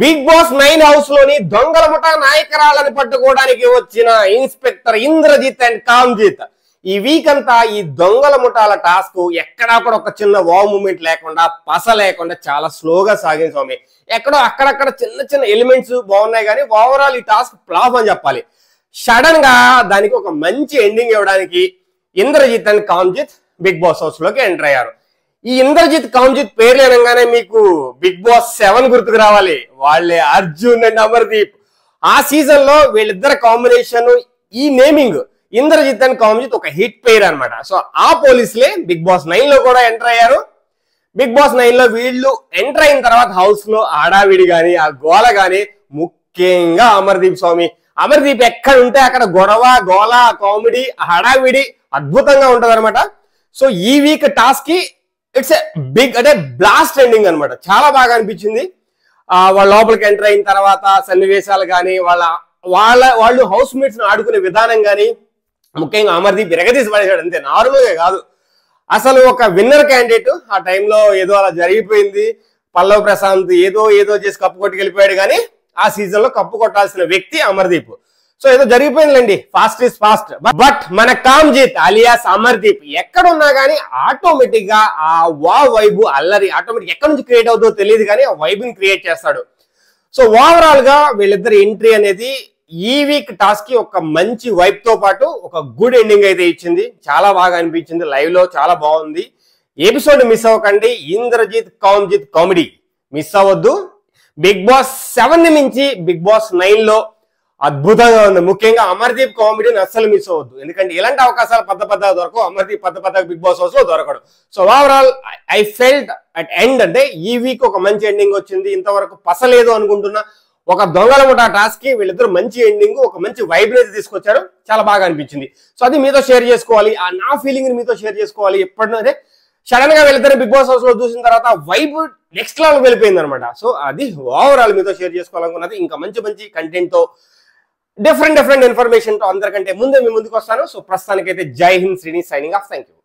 Big boss 9 house లోని దొంగల ముఠా నాయకురాలను పట్టుకోవడానికి వచ్చిన ఇన్స్పెక్టర్ ఇంద్రజిత్ అండ్ కామ్జిత్ ఈ వీక్ అంతా ఈ దొంగల ముఠాల టాస్క్ ఎక్కడా కూడా ఒక చిన్న వావ్ మూమెంట్ లేకుండా పస లేకుండా చాలా స్లోగా సాగింది స్వామి. ఎక్కడో అక్కడక్కడ చిన్న చిన్న ఎలిమెంట్స్ బాగున్నాయి కానీ ఓవరాల్ ఈ టాస్క్ ఫ్లాప్ అని చెప్పాలి. సడన్ గా దానికి ఒక మంచి ఎండింగ్ ఇవ్వడానికి Indrajit and Kamjit big boss house లోకి ఎంటర్ అయ్యారు. ఈ ఇంద్రజిత్ కామ్జిత్ పేర్లు అనగానే మీకు బిగ్ బాస్ 7 గుర్తుకు రావాలి. వాళ్ళే అర్జున్ అండ్ అమర్దీప్. ఆ సీజన్ లో వీళ్ళిద్దరు కాంబినేషన్, ఈ నేమింగ్ ఇంద్రజిత్ అండ్ కామ్జిత్ ఒక హిట్ పేరు అనమాట. సో ఆ పోలీసులే బిగ్ బాస్ 9 లో కూడా ఎంటర్ అయ్యారు. బిగ్ బాస్ 9 లో వీళ్ళు ఎంటర్ అయిన తర్వాత హౌస్ లో ఆడావిడి గాని ఆ గోల గాని, ముఖ్యంగా అమర్దీప్ స్వామి. అమర్దీప్ ఎక్కడ ఉంటే అక్కడ గొడవ గోల కామెడీ హడావిడి అద్భుతంగా ఉంటది అనమాట. సో ఈ వీక్ టాస్క్ కి ఇట్స్ ఎ బిగ్ అంటే బ్లాస్ట్ ఎండింగ్ అనమాట. చాలా బాగా అనిపించింది. వాళ్ళ లోపలికి ఎంటర్ అయిన తర్వాత సన్నివేశాలు కానీ వాళ్ళు హౌస్ మేట్స్ ఆడుకునే విధానం కానీ, ముఖ్యంగా అమర్దీప్ ఎరగదీసి పడేశాడు. అంతే, నార్మల్ గా కాదు. అసలు ఒక విన్నర్ క్యాండిడేట్ ఆ టైంలో ఏదో అలా జరిగిపోయింది. పల్లవ్ ప్రశాంత్ ఏదో చేసి కప్పు కొట్టుకెళ్ళిపోయాడు కానీ ఆ సీజన్ లో కప్పు కొట్టాల్సిన వ్యక్తి అమర్దీప్. సో ఏదో జరిగిపోయిందండి, ఫాస్ట్ ఇస్ ఫాస్ట్. బట్ మన కామ్జిత్ అలియాస్ అమర్దీప్ ఎక్కడున్నా కానీ ఆటోమేటిక్ గా ఆ వైబ్ అల్లరి ఆటోమేటిక్ ఎక్కడి నుంచి క్రియేట్ అవుతుందో తెలియదు కానీ ఆ వైబ్ ని క్రియేట్ చేస్తాడు. సో ఓవరాల్ గా వీళ్ళిద్దరు ఎంట్రీ అనేది ఈ వీక్ టాస్క్ కి ఒక మంచి వైబ్ తో పాటు ఒక గుడ్ ఎండింగ్ అయితే ఇచ్చింది. చాలా బాగా అనిపించింది. లైవ్ లో చాలా బాగుంది. ఎపిసోడ్ మిస్ అవ్వకండి. ఇంద్రజిత్ కామ్జిత్ కామెడీ మిస్ అవ్వద్దు. బిగ్ బాస్ 7 ని మించి బిగ్ బాస్ 9 లో అద్భుతంగా ఉంది. ముఖ్యంగా అమర్దీప్ కామెడీని అస్సలు మిస్ అవ్వద్దు. ఎందుకంటే ఇలాంటి అవకాశాలు పెద్దగా దొరకవు. అమర్దీప్ పెద్దగా బిగ్ బాస్ హౌస్ లో దొరకడు. So overall I felt at end అంటే ఈ వీక్ ఒక మంచి ఎండింగ్ వచ్చింది. ఇంతవరకు పసలేదు అనుకుంటున్నా ఒక దొంగల ముఠా టాస్క్ కి వీళ్ళిద్దరు మంచి ఎండింగ్, ఒక మంచి వైబ్రేట్ తీసుకొచ్చారు. చాలా బాగా అనిపించింది. సో అది మీతో షేర్ చేసుకోవాలి. ఆ నా ఫీలింగ్ ని మీతో షేర్ చేసుకోవాలి. ఎప్పుడైనా సడన్ గా వీళ్ళిద్దరు బిగ్ బాస్ హౌస్ లో చూసిన తర్వాత వైబ్ నెక్స్ట్ లెవెల్ వెళ్ళిపోయింది అనమాట. సో అది ఓవరాల్ మీతో షేర్ చేసుకోవాలనుకున్నది. ఇంకా మంచి కంటెంట్ తో డిఫరెంట్ ఇన్ఫర్మేషన్ తో అందరికంటే ముందే మీ ముందుకు వస్తాను. సో ప్రస్తుతానికైతే జై Hind Srini signing off. Thank you.